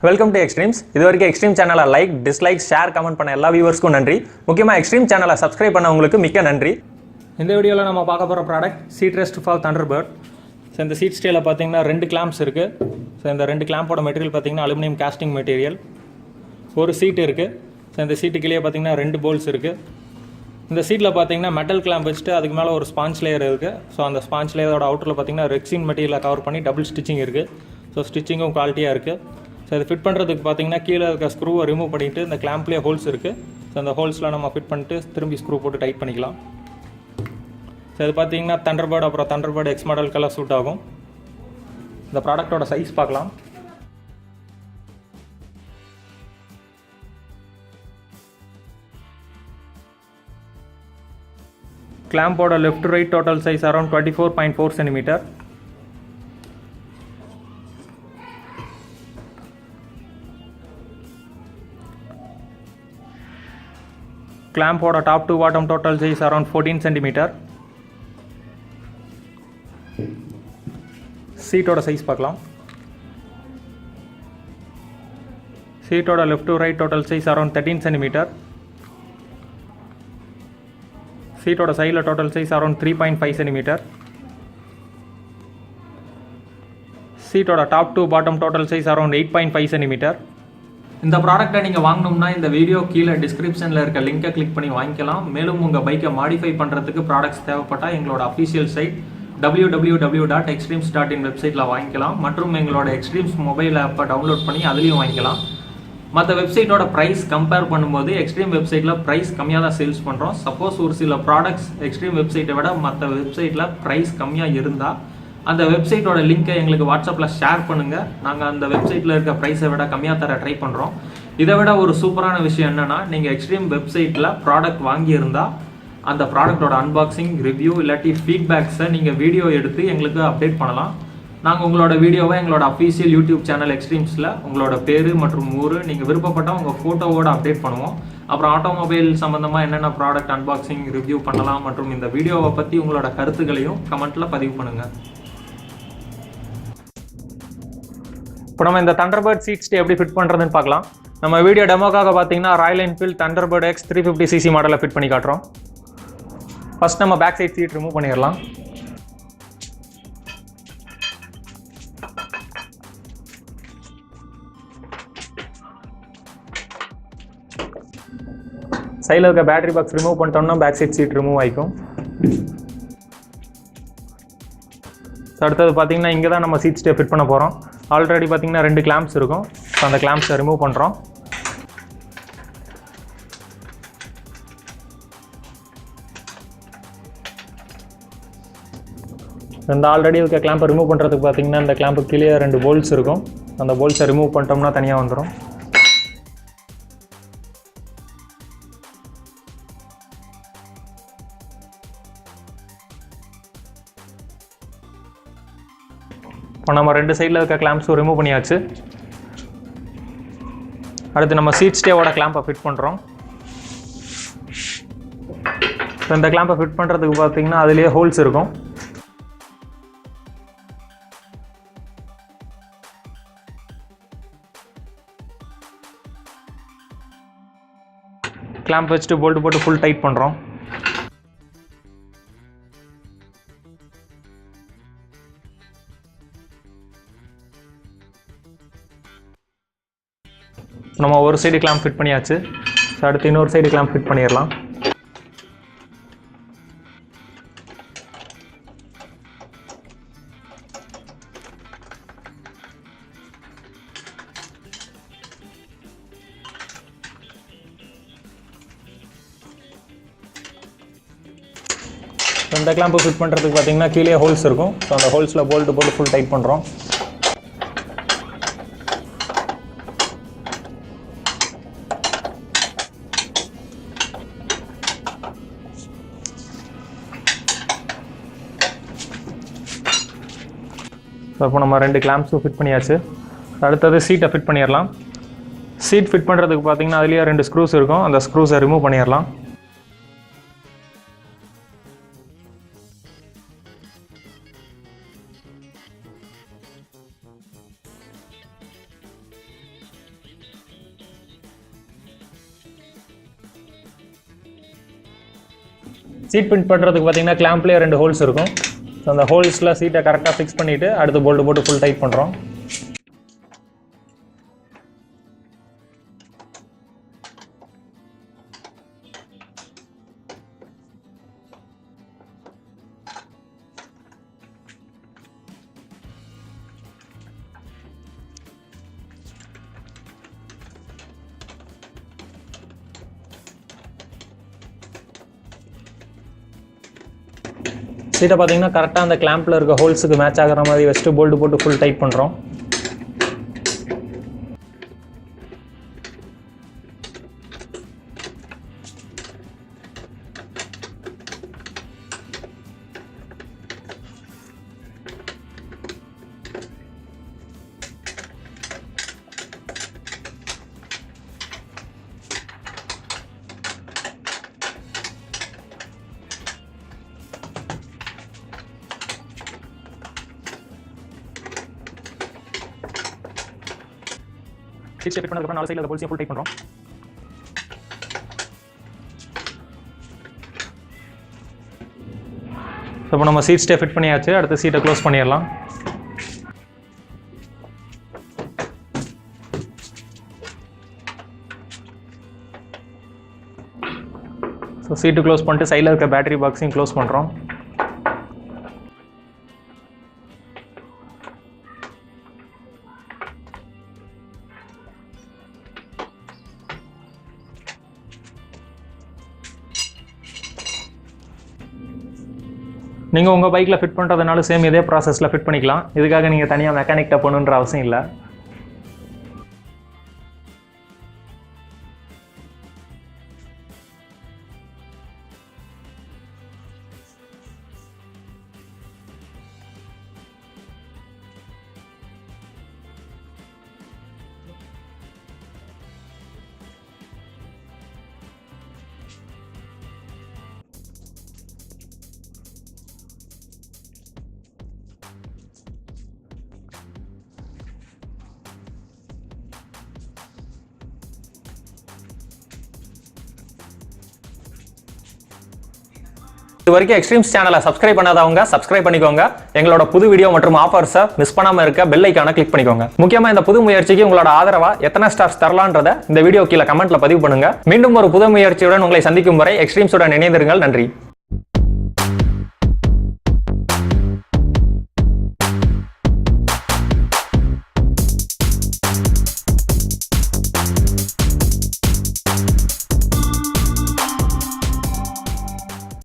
Welcome to extremes. இது வரைக்கும் extreme சேனலை லைக், டிஸ்லைக், ஷேர், கமெண்ட் பண்ண எல்லா வியூவர்ஸ்க்கும் நன்றி. முக்கியமாக எக்ஸ்ட்ரீம் சேனலை சப்ஸ்கிரைப் பண்ண உங்களுக்கு மிக்க நன்றி. இந்த வீடியோவில் நம்ம பார்க்க போகிற product seat rest for Thunderbird. So இந்த சீட் ஸ்டேயில் பார்த்தீங்கன்னா 2 கிளாம்ப்ஸ் இருக்குது. ஸோ இந்த 2 கிளாம்போட மெட்டீரியல் பார்த்தீங்கன்னா அலுமினியம் காஸ்டிங் மெட்டீரியல். ஒரு சீட் இருக்குது. ஸோ இந்த சீட்டுக்குள்ளேயே பார்த்தீங்கன்னா 2 போல்ஸ் இருக்குது. இந்த சீட்டில் பார்த்தீங்கன்னா மெட்டல் கிளாம்ப் வச்சுட்டு அதுக்கு மேலே ஒரு ஸ்பாஞ்ச் லேயர் இருக்குது. ஸோ அந்த ஸ்பாஞ்ச் லேயரோட அவுட்டரில் பார்த்தீங்கன்னா ரெக்ஸின் மெட்டீரியலை கவர் பண்ணி டபுள் ஸ்டிச்சிங் இருக்குது. ஸோ ஸ்டிச்சிங்கும் குவாலிட்டியாக இருக்குது. ஸோ இது ஃபிட் பண்ணுறதுக்கு பார்த்தீங்கன்னா கீழே இருக்க ஸ்க்ரூவை ரிமூவ் பண்ணிவிட்டு இந்த கிளாம்ப்லேயே ஹோல்ஸ் இருக்குது. ஸோ அந்த ஹோல்ஸில் நம்ம ஃபிட் பண்ணிட்டு திரும்பி ஸ்க்ரூ போட்டு டைட் பண்ணிக்கலாம். ஸோ இது பார்த்தீங்கன்னா தண்டர்பர்ட் அப்புறம் தண்டர்பர்ட் எக்ஸ் மாடலுக்கெல்லாம் சூட் ஆகும். இந்த ப்ராடக்டோட சைஸ் பார்க்கலாம். கிளாம்போட left right total size around 24.4 centimetre. கிளாம்போட top to bottom total size around 14 centimetre. சீட்டோட சைஸ் பார்க்கலாம். சீட்டோட left to right total size around 13 centimetre. சீட்டோட சைடில் டோட்டல் சைஸ் அரௌண்ட் 3.5 சென்டிமீட்டர். சீட்டோட top to bottom total size around 8.5 centimetre. இந்த ப்ராடக்ட்டை நீங்கள் வாங்கணும்னா இந்த வீடியோ கீழே டிஸ்கிரிப்ஷனில் இருக்க லிங்கை கிளிக் பண்ணி வாங்கிக்கலாம். மேலும் உங்கள் பைக்கை மாடிஃபை பண்ணுறதுக்கு ப்ராடக்ட்ஸ் தேவைப்பட்டால் எங்களோட அஃபிஷியல் சைட் www.extrems.in வெப்சைட்டில் வாங்கிக்கலாம். மற்றும் எங்களோட எக்ஸ்ட்ரீம்ஸ் மொபைல் ஆப்பை டவுன்லோட் பண்ணி அதுலேயும் வாங்கிக்கலாம். மற்ற வெப்சைட்டோட ப்ரைஸ் கம்பேர் பண்ணும்போது எக்ஸ்ட்ரீம் வெப்சைட்டில் ப்ரைஸ் கம்மியாக தான் சேல்ஸ் பண்ணுறோம். சப்போஸ் ஒரு சில ப்ராடக்ட்ஸ் எக்ஸ்ட்ரீம் வெப்சைட்டை விட மற்ற வெப்சைட்டில் ப்ரைஸ் கம்மியாக இருந்தால் அந்த வெப்சைட்டோட லிங்க்கை எங்களுக்கு வாட்ஸ்அப்பில் ஷேர் பண்ணுங்கள். நாங்கள் அந்த வெப்சைட்டில் இருக்க ப்ரைஸை விட கம்மியாக தர ட்ரை பண்ணுறோம். இதை விட ஒரு சூப்பரான விஷயம் என்னென்னா, நீங்கள் எக்ஸ்ட்ரீம் வெப்சைட்டில் ப்ராடக்ட் வாங்கியிருந்தால் அந்த ப்ராடக்டோட அன்பாக்சிங், ரிவ்யூ இல்லாட்டி ஃபீட்பேக்ஸை நீங்கள் வீடியோ எடுத்து எங்களுக்கு அப்டேட் பண்ணலாம். நாங்கள் உங்களோட வீடியோவை எங்களோட அஃபீஷியல் யூடியூப் சேனல் எக்ஸ்ட்ரீம்ஸில் உங்களோட பேர் மற்றும் ஊர் நீங்கள் விருப்பப்பட்டால் உங்கள் ஃபோட்டோவோடு அப்டேட் பண்ணுவோம். அப்புறம் ஆட்டோமொபைல் சம்மந்தமாக என்னென்ன ப்ராடக்ட் அன்பாக்சிங், ரிவ்யூ பண்ணலாம் மற்றும் இந்த வீடியோவை பற்றி உங்களோட கருத்துக்களையும் கமெண்ட்டில் பதிவு பண்ணுங்கள். இப்போ நம்ம இந்த தண்டர்பர்ட் சீட் ஸ்டே எப்படி ஃபிட் பண்ணுறதுன்னு பார்க்கலாம். நம்ம வீடியோ டெமோக்காக பார்த்தீங்கன்னா Royal Enfield Thunderbird X 350cc மாடலில் ஃபிட் பண்ணி காட்டுறோம். ஃபர்ஸ்ட் நம்ம பேக் சைட் சீட் ரிமூவ் பண்ணிடலாம். சைடில் இருக்க பேட்டரி பாக்ஸ் ரிமூவ் பண்ணிட்டோம்னா பேக் சைட் சீட் ரிமூவ் ஆகிக்கும். அடுத்தது பார்த்தீங்கன்னா இங்கே தான் நம்ம சீட் ஸ்டே ஃபிட் பண்ண போகிறோம். ஆல்ரெடி பார்த்தீங்கன்னா 2 கிளாம்ப்ஸ் இருக்கும். ஸோ அந்த கிளாம்ப்ஸை ரிமூவ் பண்ணுறோம். இந்த ஆல்ரெடி இருக்க கிளாம்பை ரிமூவ் பண்ணுறதுக்கு பார்த்தீங்கன்னா இந்த கிளாம்பு கீழே 2 போல்ட்ஸ் இருக்கும். அந்த போல்ட்ஸை ரிமூவ் பண்ணிட்டோம்னா தனியாக வந்துடும். இப்போ நம்ம 2 சைடில் இருக்க கிளாம்ப்ஸும் ரிமூவ் பண்ணியாச்சு. அடுத்து நம்ம சீட் ஸ்டேவோட கிளாம்பை ஃபிட் பண்ணுறோம். இந்த கிளாம்பை ஃபிட் பண்ணுறதுக்கு பார்த்தீங்கன்னா அதுலேயே ஹோல்ஸ் இருக்கும். கிளாம்ப் வச்சுட்டு போல்ட்டு போட்டு ஃபுல் டைட் பண்ணுறோம். நம்ம ஒரு சைடு கிளாம்ப் ஃபிட் பண்ணியாச்சு. அடுத்து இன்னொரு சைடு கிளாம்ப் ஃபிட் பண்ணிடலாம். இந்த கிளாம்பு ஃபிட் பண்ணுறதுக்கு பார்த்தீங்கன்னா கீழே ஹோல்ஸ் இருக்கும். ஸோ அந்த ஹோல்ஸில் போல்ட்டு போட்டு ஃபுல் டைட் பண்ணுறோம். ஸோ இப்போ நம்ம 2 கிளாம்ப்ஸும் ஃபிட் பண்ணியாச்சு. அடுத்தது சீட்டை ஃபிட் பண்ணிடலாம். சீட் ஃபிட் பண்ணுறதுக்கு பார்த்தீங்கன்னா அதுலேயே 2 ஸ்க்ரூஸ் இருக்கும். அந்த ஸ்க்ரூஸை ரிமூவ் பண்ணிடலாம். சீட் பிரிண்ட் பண்ணுறதுக்கு பார்த்தீங்கன்னா கிளாம்ப்லேயே 2 ஹோல்ஸ் இருக்கும். ஸோ அந்த ஹோல்ஸில் சீட்டை கரெக்டாக ஃபிக்ஸ் பண்ணிவிட்டு அடுத்து போல்டு போட்டு ஃபுல் டைட் பண்ணுறோம். சீட்டை பார்த்தீங்கன்னா கரெக்டாக அந்த கிளாம்பில் இருக்க ஹோல்ஸுக்கு மேட்ச் ஆகிற மாதிரி வச்சுட்டு போல்டு போட்டு ஃபுல் டைட் பண்ணுறோம். சீட் ஃபிட் பண்ணதுக்கு அப்புறம் 4 சைடுல அந்த ஹோல்ஸையும் ஃபுல் டைட் பண்றோம். இப்போ நம்ம சீட் ஸ்டே ஃபிட் பண்ணியாச்சு. அடுத்து சீட்டை க்ளோஸ் பண்ணிடலாம். ஸோ சீட்டு க்ளோஸ் பண்ணிட்டு சைடில் இருக்க பேட்டரி பாக்ஸையும் க்ளோஸ் பண்ணுறோம். நீங்கள் உங்கள் பைக்கில் ஃபிட் பண்ணுறதுனால சேம் இதே ப்ராசஸில் ஃபிட் பண்ணிக்கலாம். இதுக்காக நீங்கள் தனியாக மெக்கானிக்கிட்ட போகணுன்ற அவசியம் இல்லை. இது வரைக்கும் எக்ஸ்ட்ரீம்ஸ் சேனலை சப்ஸ்கிரைப் பண்ணாதவங்க சப்ஸ்கிரைப் பண்ணிக்கோங்க. எங்களோட புது வீடியோ மற்றும் ஆஃபர்ஸை மிஸ் பண்ணாம இருக்க பெல் ஐகானை கிளிக் பண்ணிக்கோங்க. முக்கியமா இந்த புது முயற்சிக்கு உங்களோட ஆதரவா எத்தனை ஸ்டார்ஸ் தரலான்றத இந்த வீடியோ கீழே கமெண்ட்ல பதிவு பண்ணுங்க. மீண்டும் ஒரு புது முயற்சியுடன் உங்களை சந்திக்கும் வரை எக்ஸ்ட்ரீம்ஸுடன் இணைந்திருங்கள். நன்றி.